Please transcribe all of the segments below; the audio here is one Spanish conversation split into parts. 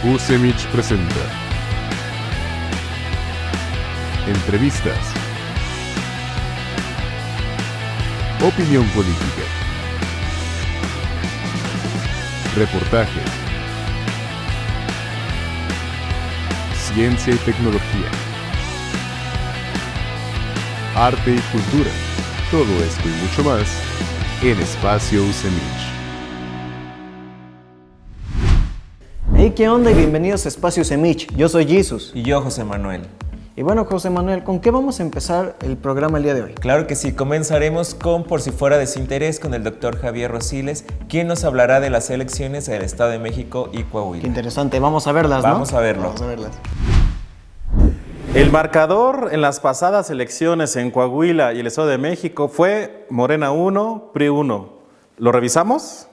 UCEMICH presenta entrevistas, opinión política, reportajes, ciencia y tecnología, arte y cultura, todo esto y mucho más en Espacio UCEMICH. Hey, ¿qué onda? Y bienvenidos a Espacio UCEMICH. Yo soy Jesus. Y yo, José Manuel. Y bueno, José Manuel, ¿con qué vamos a empezar el programa el día de hoy? Claro que sí, comenzaremos con Por si fuera de su interés con el doctor Javier Rosiles, quien nos hablará de las elecciones del Estado de México y Coahuila. Qué interesante, vamos a verlas, ¿no? Vamos a verlo. Vamos a verlas. El marcador en las pasadas elecciones en Coahuila y el Estado de México fue Morena 1, PRI 1. ¿Lo revisamos?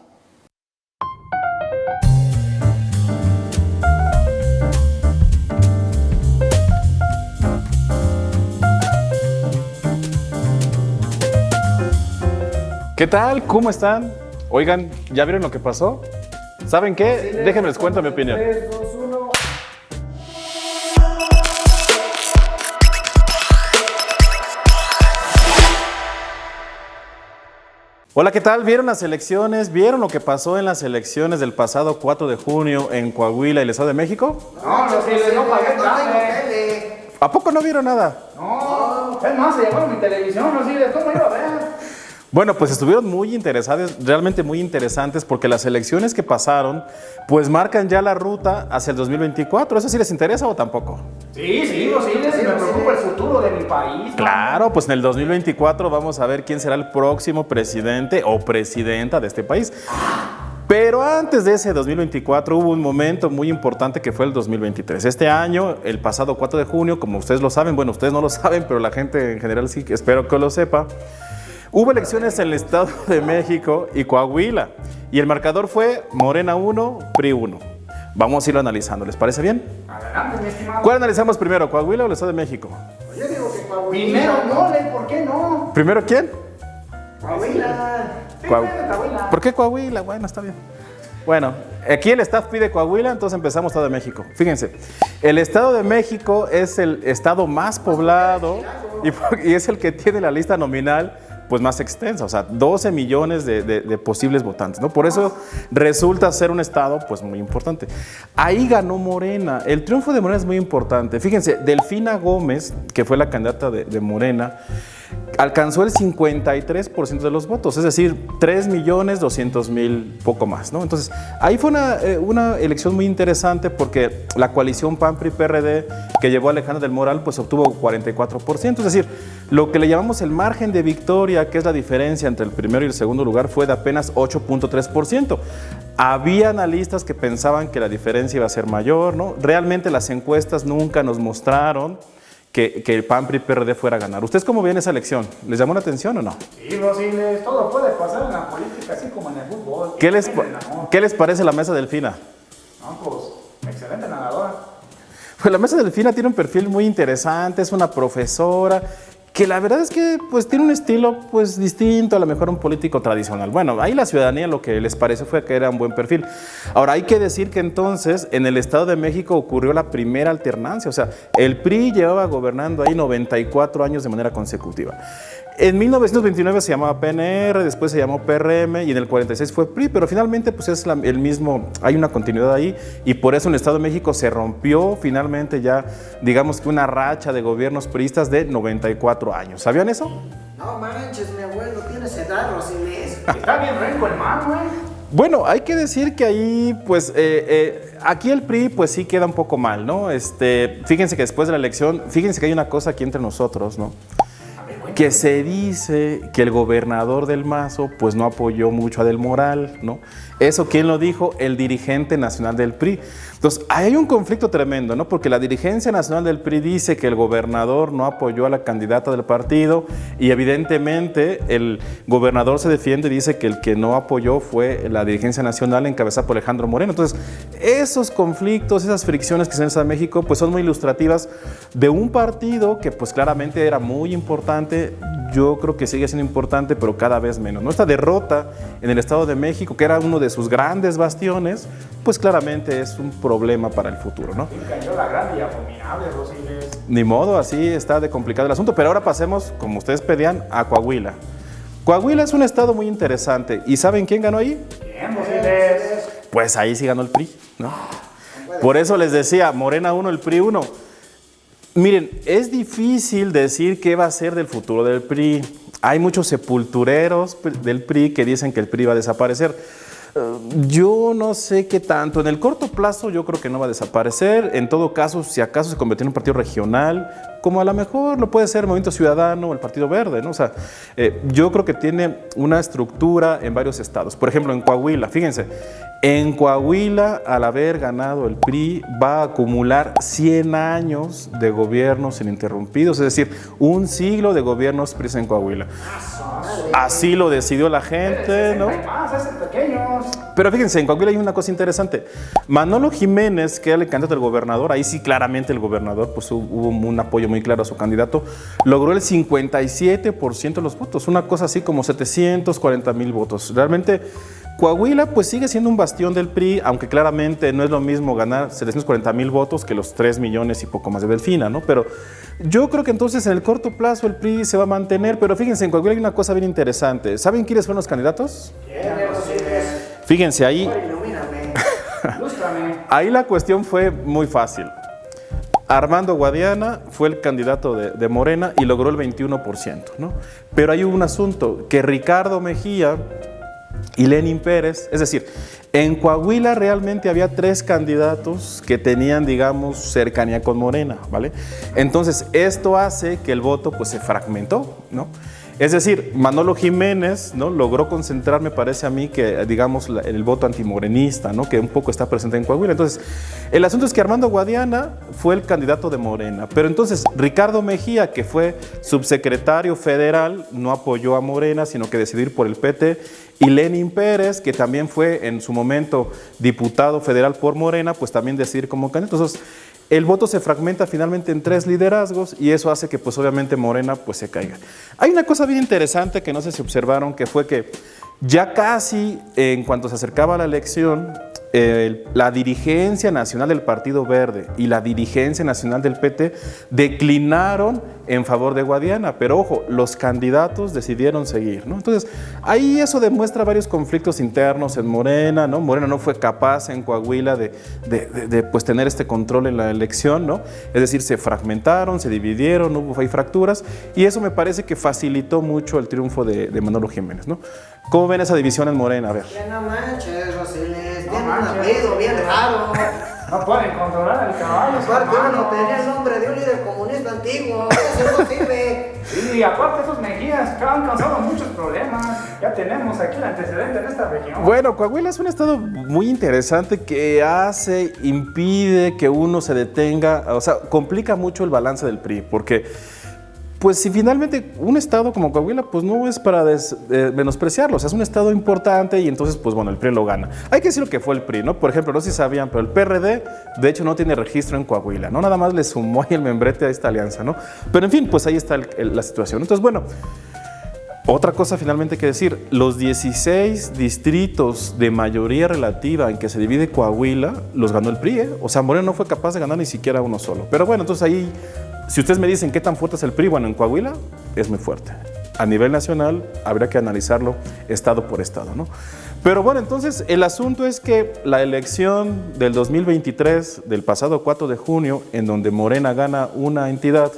¿Qué tal? ¿Cómo están? Oigan, ¿ya vieron lo que pasó? ¿Saben qué? Déjenme les cuento mi opinión. 3, 2, 1. Hola, ¿qué tal? ¿Vieron las elecciones? ¿Vieron lo que pasó en las elecciones del pasado 4 de junio en Coahuila y el Estado de México? No, no pagué cable. ¿A poco no vieron nada? No, es más, se llevaron mi televisión, no sé, ¿cómo iba a ver? Bueno, pues estuvieron muy interesados, realmente muy interesantes, porque las elecciones que pasaron, pues marcan ya la ruta hacia el 2024. ¿Eso sí les interesa o tampoco? Sí, me preocupa el futuro de mi país. Claro, pues en el 2024 vamos a ver quién será el próximo presidente o presidenta de este país. Pero antes de ese 2024 hubo un momento muy importante que fue el 2023. Este año, el pasado 4 de junio, como ustedes lo saben, bueno, ustedes no lo saben, pero la gente en general sí, espero que lo sepa, hubo elecciones en el Estado de México y Coahuila. Y el marcador fue Morena 1, PRI 1. Vamos a irlo analizando, ¿les parece bien? Adelante, mi estimado. ¿Cuál analizamos primero, Coahuila o el Estado de México? Yo digo que Coahuila. Primero, no, ¿por qué no? ¿Primero quién? Coahuila. Sí, Coahuila. ¿Por qué Coahuila? Bueno, está bien. Bueno, aquí el staff pide Coahuila, entonces empezamos Estado de México. Fíjense, el Estado de México es el estado más poblado y es el que tiene la lista nominal pues más extensa, o sea, 12 millones de posibles votantes, ¿no? Por eso resulta ser un estado pues muy importante. Ahí ganó Morena. El triunfo de Morena es muy importante. Fíjense, Delfina Gómez, que fue la candidata de Morena, alcanzó el 53% de los votos, es decir, 3.200.000, poco más, ¿no? Entonces, ahí fue una elección muy interesante porque la coalición PAN-PRI-PRD que llevó a Alejandra del Moral, pues obtuvo 44%, es decir, lo que le llamamos el margen de victoria, que es la diferencia entre el primero y el segundo lugar, fue de apenas 8.3%. Había analistas que pensaban que la diferencia iba a ser mayor, ¿no? Realmente las encuestas nunca nos mostraron que el PAN-PRI-PRD fuera a ganar. ¿Ustedes cómo ven esa elección? ¿Les llamó la atención o no? Sí, Rosiles, todo puede pasar en la política, así como en el fútbol. ¿Qué les parece la mesa Delfina? No, pues, excelente nadadora. Pues la mesa Delfina tiene un perfil muy interesante, es una profesora que la verdad es que pues tiene un estilo pues distinto a lo mejor a un político tradicional. Bueno, ahí la ciudadanía lo que les pareció fue que era un buen perfil. Ahora hay que decir que entonces en el Estado de México ocurrió la primera alternancia, o sea, el PRI llevaba gobernando ahí 94 años de manera consecutiva. En 1929 se llamaba PNR, después se llamó PRM y en el 46 fue PRI, pero finalmente pues es el mismo, hay una continuidad ahí y por eso en el Estado de México se rompió finalmente ya, digamos que una racha de gobiernos priistas de 94 años. ¿Sabían eso? No manches, mi abuelo, tienes edad, Rosiles. Está bien renco el man, güey. Bueno, hay que decir que ahí, pues, aquí el PRI, pues sí queda un poco mal, ¿no? Fíjense que después de la elección, fíjense que hay una cosa aquí entre nosotros, ¿no? Que se dice que el gobernador del Mazo pues no apoyó mucho a Del Moral, ¿no? Eso, ¿quién lo dijo? El dirigente nacional del PRI. Entonces, hay un conflicto tremendo, ¿no? Porque la dirigencia nacional del PRI dice que el gobernador no apoyó a la candidata del partido y evidentemente el gobernador se defiende y dice que el que no apoyó fue la dirigencia nacional encabezada por Alejandro Moreno. Entonces, esos conflictos, esas fricciones que se ven en México, pues son muy ilustrativas de un partido que pues claramente era muy importante yo creo que sigue siendo importante, pero cada vez menos, ¿no? Esta derrota en el Estado de México, que era uno de sus grandes bastiones, pues claramente es un problema para el futuro, ¿no? Y cayó la grande y abominable, Rosiles. Ni modo, así está de complicado el asunto, pero ahora pasemos, como ustedes pedían, a Coahuila. Coahuila es un estado muy interesante, ¿y saben quién ganó ahí? Bien, Rosiles. Pues ahí sí ganó el PRI, ¿no? Por eso les decía, Morena 1, el PRI 1. Miren, es difícil decir qué va a ser del futuro del PRI. Hay muchos sepultureros del PRI que dicen que el PRI va a desaparecer. Yo no sé qué tanto. En el corto plazo yo creo que no va a desaparecer. En todo caso, si acaso se convirtió en un partido regional, como a lo mejor lo puede ser el Movimiento Ciudadano o el Partido Verde, ¿no? O sea, yo creo que tiene una estructura en varios estados. Por ejemplo, en Coahuila, fíjense, en Coahuila, al haber ganado el PRI, va a acumular 100 años de gobiernos ininterrumpidos, es decir, un siglo de gobiernos PRI en Coahuila. Así lo decidió la gente, ¿no? Más, esos pequeños. Pero fíjense, en Coahuila hay una cosa interesante. Manolo Jiménez, que era el candidato del gobernador, ahí sí claramente el gobernador, pues hubo un apoyo muy claro a su candidato, logró el 57% de los votos, una cosa así como 740,000 votos. Realmente Coahuila pues sigue siendo un bastión del PRI, aunque claramente no es lo mismo ganar 740,000 votos que los 3 millones y poco más de Delfina, ¿no? Pero yo creo que entonces en el corto plazo el PRI se va a mantener, pero fíjense, en Coahuila hay una cosa bien interesante. ¿Saben quiénes fueron los candidatos? Fíjense, ahí, Ilumíname. Lústrame. ahí la cuestión fue muy fácil. Armando Guadiana fue el candidato de Morena y logró el 21%, ¿no? Pero hay un asunto, que Ricardo Mejía y Lenín Pérez, es decir, en Coahuila realmente había 3 candidatos que tenían, digamos, cercanía con Morena, ¿vale? Entonces, esto hace que el voto pues se fragmentó, ¿no? Es decir, Manolo Jiménez, ¿no?, logró concentrar, me parece a mí, que digamos el voto antimorenista, ¿no?, que un poco está presente en Coahuila. Entonces, el asunto es que Armando Guadiana fue el candidato de Morena, pero entonces Ricardo Mejía, que fue subsecretario federal, no apoyó a Morena, sino que decidió ir por el PT, y Lenín Pérez, que también fue en su momento diputado federal por Morena, pues también decidió ir como candidato. Entonces, el voto se fragmenta finalmente en 3 liderazgos y eso hace que pues obviamente Morena pues se caiga. Hay una cosa bien interesante que no sé si observaron, que fue que ya casi en cuanto se acercaba la elección, la dirigencia nacional del Partido Verde y la dirigencia nacional del PT declinaron en favor de Guadiana, pero ojo, los candidatos decidieron seguir, ¿no? Entonces, ahí eso demuestra varios conflictos internos en Morena, ¿no? Morena no fue capaz en Coahuila de pues tener este control en la elección, ¿no? Es decir, se fragmentaron, se dividieron, hubo ahí fracturas, y eso me parece que facilitó mucho el triunfo de Manolo Jiménez, ¿no? ¿Cómo ven esa división en Morena? A ver. Ya no manches, Rosiles. No Tiene un manches. apellido bien raro. No pueden controlar al caballo. Aparte, hermano. uno tenía el nombre de un líder comunista antiguo. Eso no sirve. Y aparte esos Mejías que han causado muchos problemas. Ya tenemos aquí el antecedente en esta región. Bueno, Coahuila es un estado muy interesante que impide que uno se detenga, o sea, complica mucho el balance del PRI, porque pues si finalmente un estado como Coahuila, pues no es para menospreciarlo, o sea, es un estado importante y entonces, pues bueno, el PRI lo gana. Hay que decir lo que fue el PRI, ¿no? Por ejemplo, no sé si sabían, pero el PRD, de hecho, no tiene registro en Coahuila, ¿no? Nada más le sumó ahí el membrete a esta alianza, ¿no? Pero en fin, pues ahí está la situación. Entonces, bueno, otra cosa finalmente que decir, los 16 distritos de mayoría relativa en que se divide Coahuila, los ganó el PRI, ¿eh? O sea, Morena no fue capaz de ganar ni siquiera uno solo. Pero bueno, entonces ahí, si ustedes me dicen qué tan fuerte es el PRI, bueno, en Coahuila es muy fuerte. A nivel nacional habría que analizarlo estado por estado, ¿no? Pero bueno, entonces el asunto es que la elección del 2023, del pasado 4 de junio, en donde Morena gana una entidad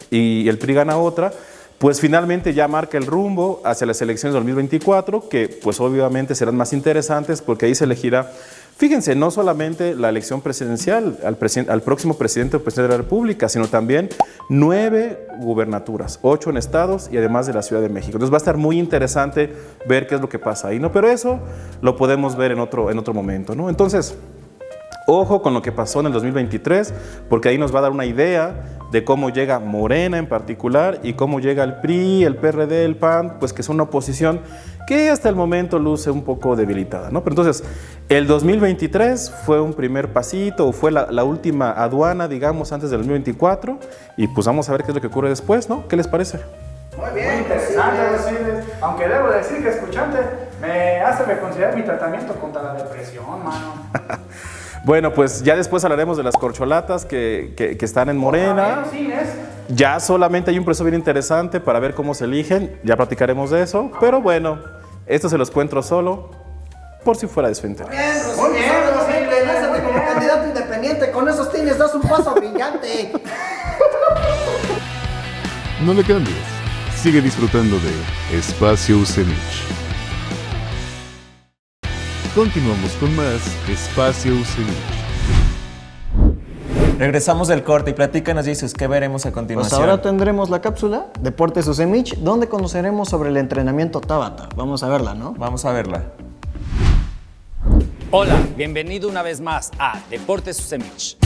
y el PRI gana otra, pues finalmente ya marca el rumbo hacia las elecciones de 2024, que pues obviamente serán más interesantes porque ahí se elegirá, fíjense, no solamente la elección presidencial al próximo presidente o presidente de la República, sino también 9 gubernaturas, 8 en estados y además de la Ciudad de México. Entonces va a estar muy interesante ver qué es lo que pasa ahí, ¿no? Pero eso lo podemos ver en otro momento, ¿no? Entonces, ojo con lo que pasó en el 2023, porque ahí nos va a dar una idea de cómo llega Morena en particular y cómo llega el PRI, el PRD, el PAN, pues que son una oposición que hasta el momento luce un poco debilitada, ¿no? Pero entonces, el 2023 fue un primer pasito, o fue la última aduana, digamos, antes del 2024, y pues vamos a ver qué es lo que ocurre después, ¿no? ¿Qué les parece? Muy Muy bien, interesante, Rosiles. Rosiles. Aunque debo decir que escucharte me hace reconsiderar mi tratamiento contra la depresión, mano. Bueno, pues ya después hablaremos de las corcholatas que están en Morena. Sí, es. Ya solamente hay un proceso bien interesante para ver cómo se eligen. Ya platicaremos de eso. Pero bueno, esto se los cuento solo por si fuera de su interés. Bien, Rosiles. Muy bien, Ahora Rosiles, sí, lánzate muy como bien. candidato independiente. Con esos tienes, das un paso brillante. No le cambies. Sigue disfrutando de Espacio UCEMICH. Continuamos con más Espacio UCEMICH. Regresamos del corte y platícanos, Jesus, ¿qué veremos a Pues continuación? ahora tendremos la cápsula Deportes UCEMICH, donde conoceremos sobre el entrenamiento Tabata. Vamos a verla, ¿no? Vamos a verla. Hola, bienvenido una vez más a Deportes UCEMICH.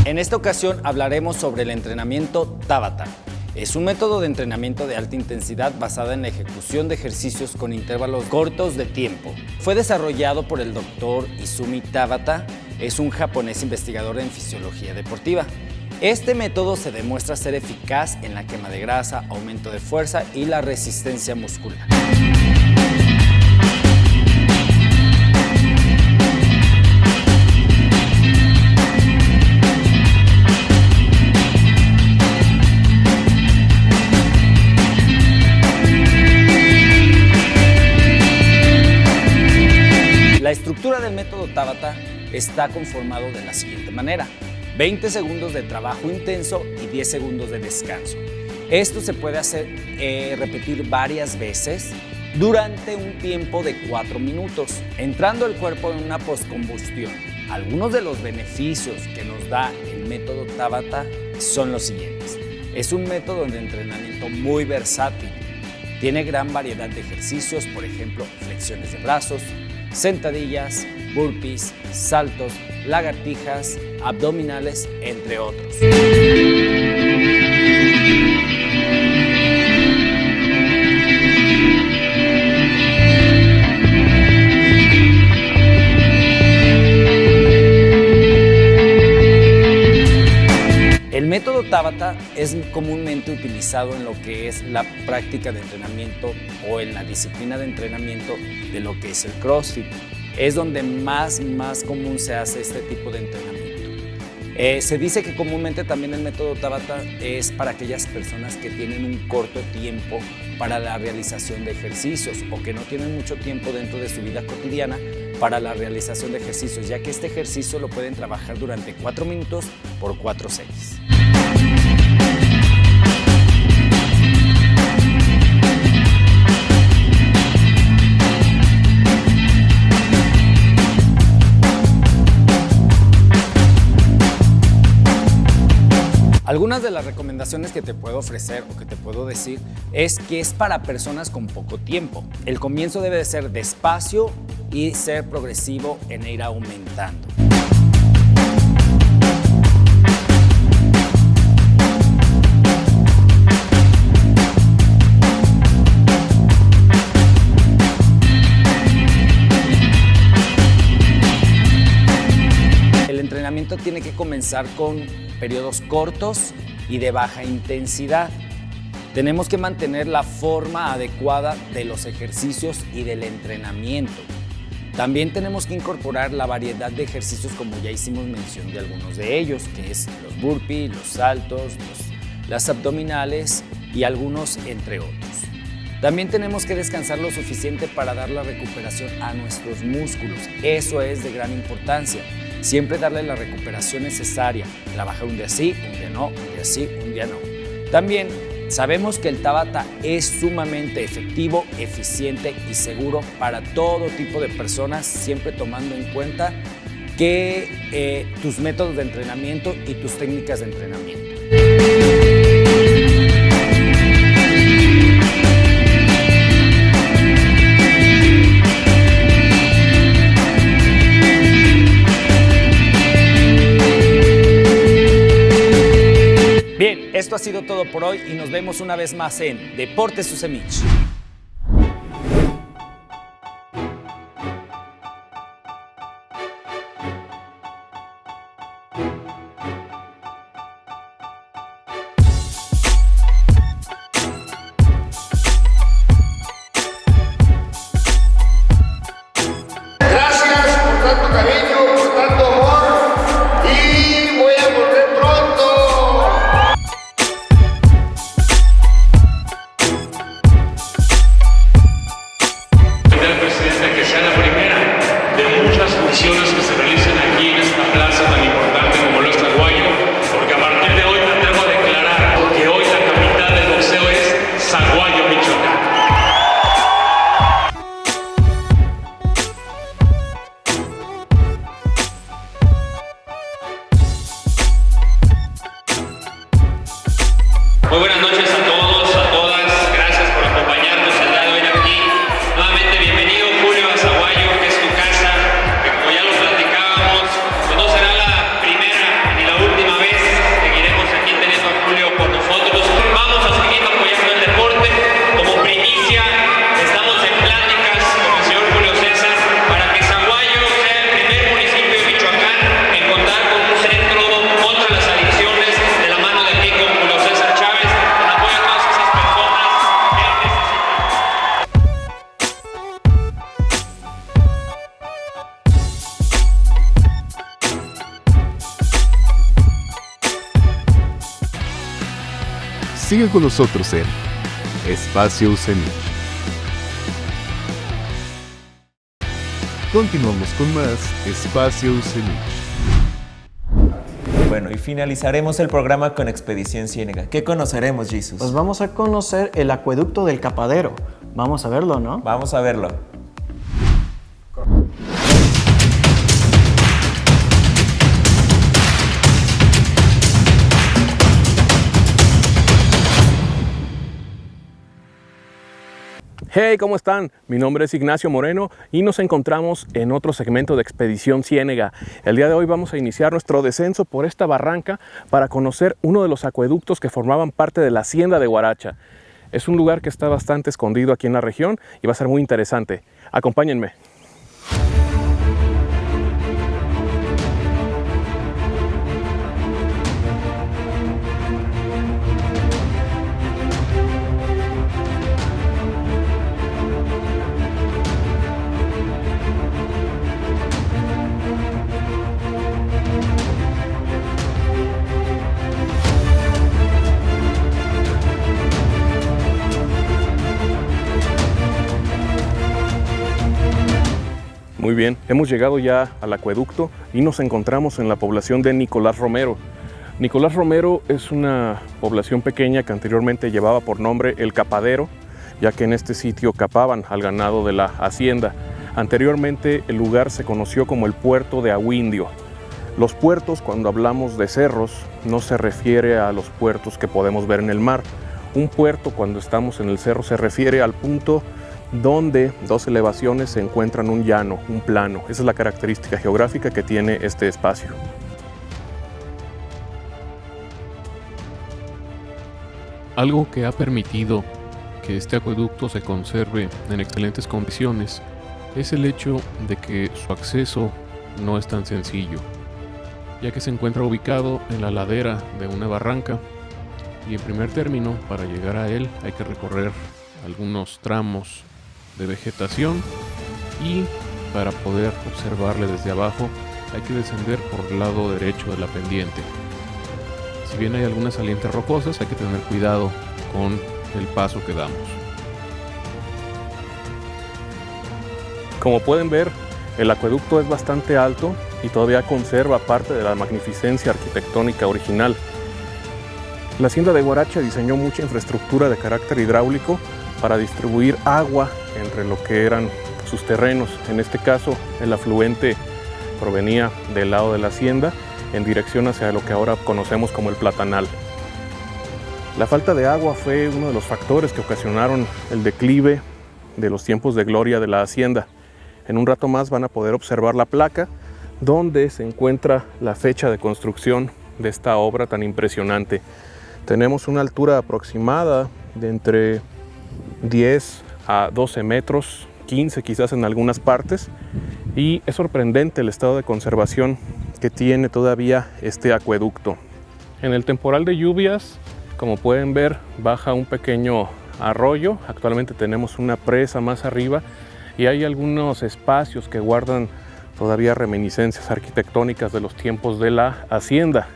En esta ocasión hablaremos sobre el entrenamiento Tabata. Es un método de entrenamiento de alta intensidad basada en la ejecución de ejercicios con intervalos cortos de tiempo. Fue desarrollado por el Dr. Izumi Tabata, es un japonés investigador en fisiología deportiva. Este método se demuestra ser eficaz en la quema de grasa, aumento de fuerza y la resistencia muscular. La estructura del método Tabata está conformado de la siguiente manera: 20 segundos de trabajo intenso y 10 segundos de descanso. Esto se puede repetir varias veces durante un tiempo de 4 minutos, entrando el cuerpo en una postcombustión. Algunos de los beneficios que nos da el método Tabata son los siguientes. Es un método de entrenamiento muy versátil. Tiene gran variedad de ejercicios, por ejemplo, flexiones de brazos, sentadillas, burpees, saltos, lagartijas, abdominales, entre otros. El método Tabata es comúnmente utilizado en lo que es la práctica de entrenamiento o en la disciplina de entrenamiento de lo que es el CrossFit. Es donde más común se hace este tipo de entrenamiento. Se dice que comúnmente también el método Tabata es para aquellas personas que tienen un corto tiempo para la realización de ejercicios o que no tienen mucho tiempo dentro de su vida cotidiana para la realización de ejercicios, ya que este ejercicio lo pueden trabajar durante 4 minutos por 4 series. Algunas de las recomendaciones que te puedo ofrecer o que te puedo decir es que es para personas con poco tiempo. El comienzo debe de ser despacio y ser progresivo en ir aumentando. El entrenamiento tiene que comenzar con periodos cortos y de baja intensidad. Tenemos que mantener la forma adecuada de los ejercicios y del entrenamiento. También tenemos que incorporar la variedad de ejercicios, como ya hicimos mención de algunos de ellos, que es los burpees, los saltos, las abdominales y algunos entre otros. También tenemos que descansar lo suficiente para dar la recuperación a nuestros músculos. Eso es de gran importancia. Siempre darle la recuperación necesaria. Trabajar un día sí, un día no, un día sí, un día no. También sabemos que el Tabata es sumamente efectivo, eficiente y seguro para todo tipo de personas, siempre tomando en cuenta que tus métodos de entrenamiento y tus técnicas de entrenamiento. Bien, esto ha sido todo por hoy y nos vemos una vez más en Deportes UCEMICH. Sigue con nosotros en Espacio UCEMIC. Continuamos con más Espacio UCEMIC. Bueno, y finalizaremos el programa con Expedición Ciénega. ¿Qué conoceremos, Jesus? Pues vamos a conocer el acueducto del Capadero. Vamos a verlo, ¿no? Vamos a verlo. Hey, ¿cómo están? Mi nombre es Ignacio Moreno y nos encontramos en otro segmento de Expedición Ciénega. El día de hoy vamos a iniciar nuestro descenso por esta barranca para conocer uno de los acueductos que formaban parte de la hacienda de Huaracha. Es un lugar que está bastante escondido aquí en la región y va a ser muy interesante. Acompáñenme. Muy bien, hemos llegado ya al acueducto y nos encontramos en la población de Nicolás Romero. Nicolás Romero es una población pequeña que anteriormente llevaba por nombre El Capadero, ya que en este sitio capaban al ganado de la hacienda. Anteriormente el lugar se conoció como el puerto de Aguindio. Los puertos, cuando hablamos de cerros, no se refiere a los puertos que podemos ver en el mar. Un puerto, cuando estamos en el cerro, se refiere al punto donde dos elevaciones se encuentran un llano, un plano. Esa es la característica geográfica que tiene este espacio. Algo que ha permitido que este acueducto se conserve en excelentes condiciones es el hecho de que su acceso no es tan sencillo, ya que se encuentra ubicado en la ladera de una barranca y en primer término, para llegar a él hay que recorrer algunos tramos de vegetación y para poder observarle desde abajo hay que descender por el lado derecho de la pendiente. Si bien hay algunas salientes rocosas, hay que tener cuidado con el paso que damos. Como pueden ver, el acueducto es bastante alto y todavía conserva parte de la magnificencia arquitectónica original. La hacienda de Huaracha diseñó mucha infraestructura de carácter hidráulico para distribuir agua entre lo que eran sus terrenos. En este caso, el afluente provenía del lado de la hacienda en dirección hacia lo que ahora conocemos como el Platanal. La falta de agua fue uno de los factores que ocasionaron el declive de los tiempos de gloria de la hacienda. En un rato más van a poder observar la placa donde se encuentra la fecha de construcción de esta obra tan impresionante. Tenemos una altura aproximada de entre 10 a 12 metros, 15 quizás en algunas partes, y es sorprendente el estado de conservación que tiene todavía este acueducto. En el temporal de lluvias, como pueden ver, baja un pequeño arroyo. Actualmente tenemos una presa más arriba y hay algunos espacios que guardan todavía reminiscencias arquitectónicas de los tiempos de la hacienda.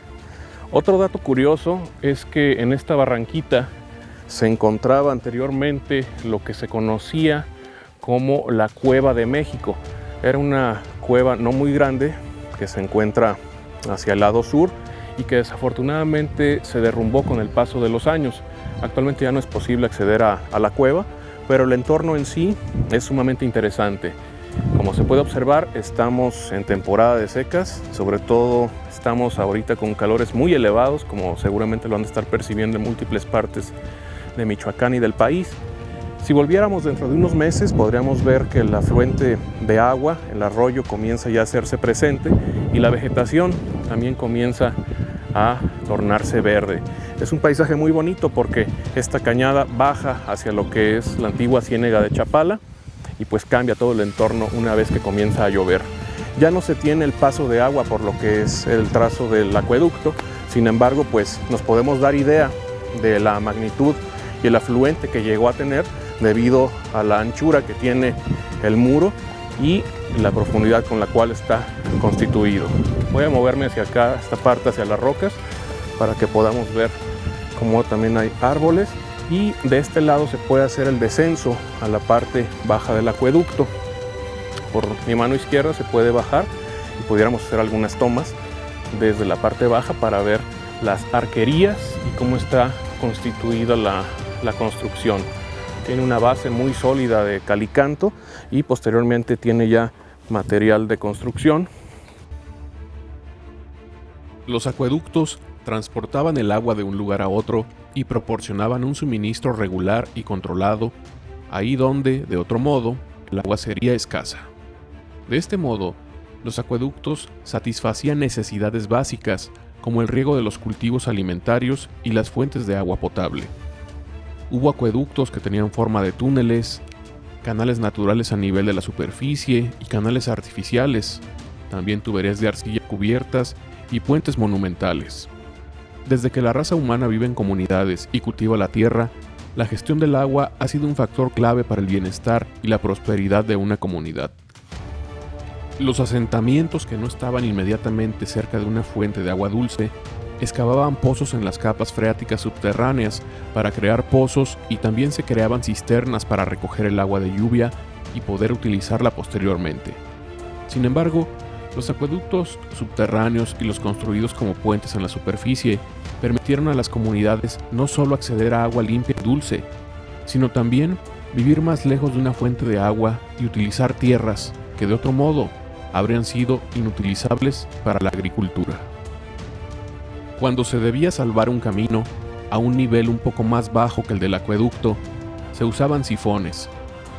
Otro dato curioso es que en esta barranquita se encontraba anteriormente lo que se conocía como la Cueva de México. Era una cueva no muy grande que se encuentra hacia el lado sur y que desafortunadamente se derrumbó con el paso de los años. Actualmente ya no es posible acceder a la cueva, pero el entorno en sí es sumamente interesante. Como se puede observar, estamos en temporada de secas, sobre todo estamos ahorita con calores muy elevados, como seguramente lo han de estar percibiendo en múltiples partes de Michoacán y del país. Si volviéramos dentro de unos meses, podríamos ver que el afluente de agua, el arroyo, comienza ya a hacerse presente y la vegetación también comienza a tornarse verde. Es un paisaje muy bonito porque esta cañada baja hacia lo que es la antigua ciénega de Chapala y pues cambia todo el entorno una vez que comienza a llover. Ya no se tiene el paso de agua por lo que es el trazo del acueducto, sin embargo pues nos podemos dar idea de la magnitud y el afluente que llegó a tener debido a la anchura que tiene el muro y la profundidad con la cual está constituido. Voy a moverme hacia acá, esta parte hacia las rocas, para que podamos ver como también hay árboles, y de este lado se puede hacer el descenso a la parte baja del acueducto. Por mi mano izquierda se puede bajar y pudiéramos hacer algunas tomas desde la parte baja para ver las arquerías y cómo está constituida la construcción. Tiene una base muy sólida de calicanto y posteriormente tiene ya material de construcción. Los acueductos transportaban el agua de un lugar a otro y proporcionaban un suministro regular y controlado, ahí donde, de otro modo, el agua sería escasa. De este modo, los acueductos satisfacían necesidades básicas como el riego de los cultivos alimentarios y las fuentes de agua potable. Hubo acueductos que tenían forma de túneles, canales naturales a nivel de la superficie y canales artificiales, también tuberías de arcilla cubiertas y puentes monumentales. Desde que la raza humana vive en comunidades y cultiva la tierra, la gestión del agua ha sido un factor clave para el bienestar y la prosperidad de una comunidad. Los asentamientos que no estaban inmediatamente cerca de una fuente de agua dulce excavaban pozos en las capas freáticas subterráneas para crear pozos, y también se creaban cisternas para recoger el agua de lluvia y poder utilizarla posteriormente. Sin embargo, los acueductos subterráneos y los construidos como puentes en la superficie permitieron a las comunidades no solo acceder a agua limpia y dulce, sino también vivir más lejos de una fuente de agua y utilizar tierras que de otro modo habrían sido inutilizables para la agricultura. Cuando se debía salvar un camino a un nivel un poco más bajo que el del acueducto, se usaban sifones,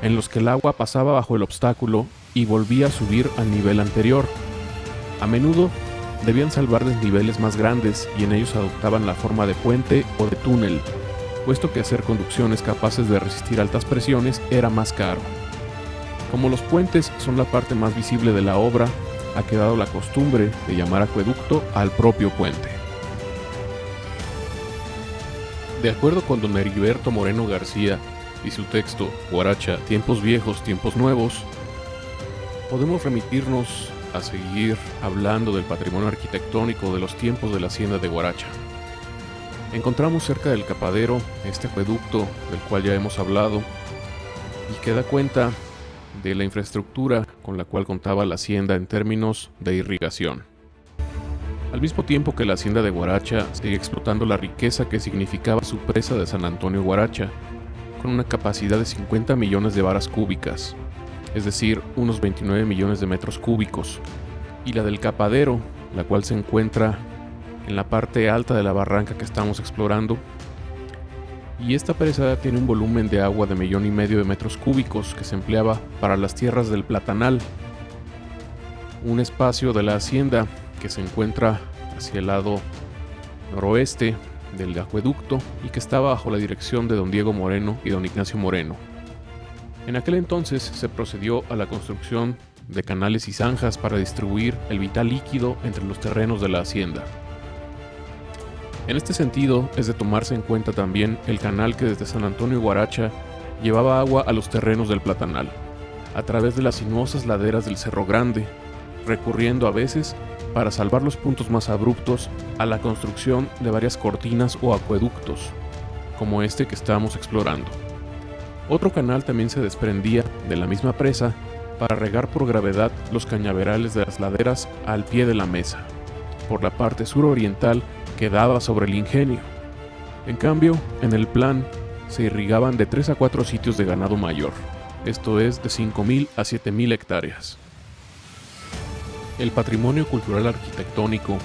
en los que el agua pasaba bajo el obstáculo y volvía a subir al nivel anterior. A menudo debían salvar desniveles más grandes y en ellos adoptaban la forma de puente o de túnel, puesto que hacer conducciones capaces de resistir altas presiones era más caro. Como los puentes son la parte más visible de la obra, ha quedado la costumbre de llamar acueducto al propio puente. De acuerdo con don Heriberto Moreno García y su texto Guaracha, tiempos viejos, tiempos nuevos, podemos remitirnos a seguir hablando del patrimonio arquitectónico de los tiempos de la hacienda de Guaracha. Encontramos cerca del Capadero este acueducto del cual ya hemos hablado y que da cuenta de la infraestructura con la cual contaba la hacienda en términos de irrigación. Al mismo tiempo que la hacienda de Guaracha sigue explotando la riqueza que significaba su presa de San Antonio Guaracha, con una capacidad de 50 millones de varas cúbicas, es decir, unos 29 millones de metros cúbicos, y la del Capadero, la cual se encuentra en la parte alta de la barranca que estamos explorando, y esta presa tiene un volumen de agua de 1,5 millones de metros cúbicos que se empleaba para las tierras del Platanal, un espacio de la hacienda que se encuentra hacia el lado noroeste del acueducto y que estaba bajo la dirección de don Diego Moreno y don Ignacio Moreno. En aquel entonces se procedió a la construcción de canales y zanjas para distribuir el vital líquido entre los terrenos de la hacienda. En este sentido, es de tomarse en cuenta también el canal que desde San Antonio Guaracha llevaba agua a los terrenos del Platanal, a través de las sinuosas laderas del Cerro Grande, recurriendo a veces, para salvar los puntos más abruptos, a la construcción de varias cortinas o acueductos, como este que estamos explorando. Otro canal también se desprendía de la misma presa para regar por gravedad los cañaverales de las laderas al pie de la mesa, por la parte suroriental que daba sobre el ingenio. En cambio, en el plan se irrigaban de 3 a 4 sitios de ganado mayor, esto es de 5,000 a 7,000 hectáreas. El patrimonio cultural arquitectónico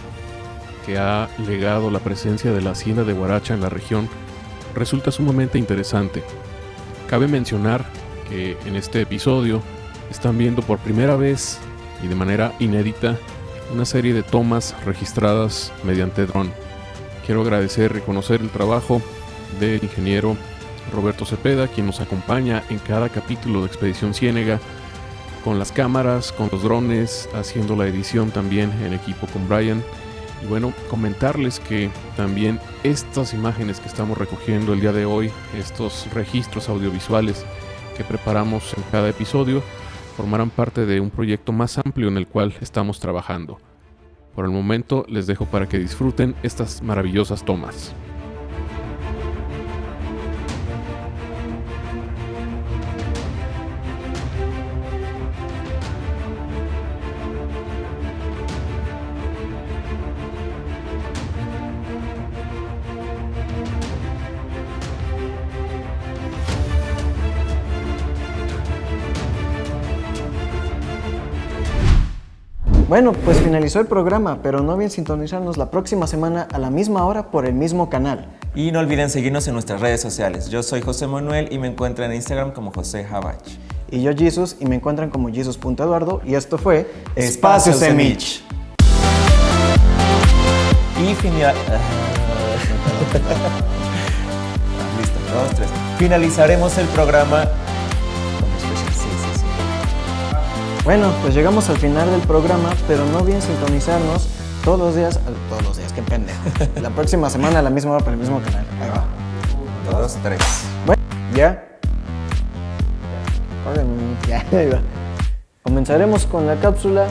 que ha legado la presencia de la hacienda de Guaracha en la región resulta sumamente interesante. Cabe mencionar que en este episodio están viendo por primera vez y de manera inédita una serie de tomas registradas mediante dron. Quiero agradecer y reconocer el trabajo del ingeniero Roberto Cepeda, quien nos acompaña en cada capítulo de Expedición Ciénega, con las cámaras, con los drones, haciendo la edición también en equipo con Brian. Y bueno, comentarles que también estas imágenes que estamos recogiendo el día de hoy, estos registros audiovisuales que preparamos en cada episodio, formarán parte de un proyecto más amplio en el cual estamos trabajando. Por el momento les dejo para que disfruten estas maravillosas tomas. Bueno, pues finalizó el programa, pero no olviden sintonizarnos la próxima semana a la misma hora por el mismo canal. Y no olviden seguirnos en nuestras redes sociales. Yo soy José Manuel y me encuentran en Instagram como José Habach. Y yo Jesus y me encuentran como Jesus.eduardo y esto fue Espacio Espacio Semich. Y listo, 2, 3. Finalizaremos el programa. Sí. Bueno, pues llegamos al final del programa, pero no olviden sintonizarnos todos los días, qué pendejo. La próxima semana a la misma hora por el mismo canal. Ahí va. 1, 2, 3. Bueno, ya. Ya, ahí va. Comenzaremos con la cápsula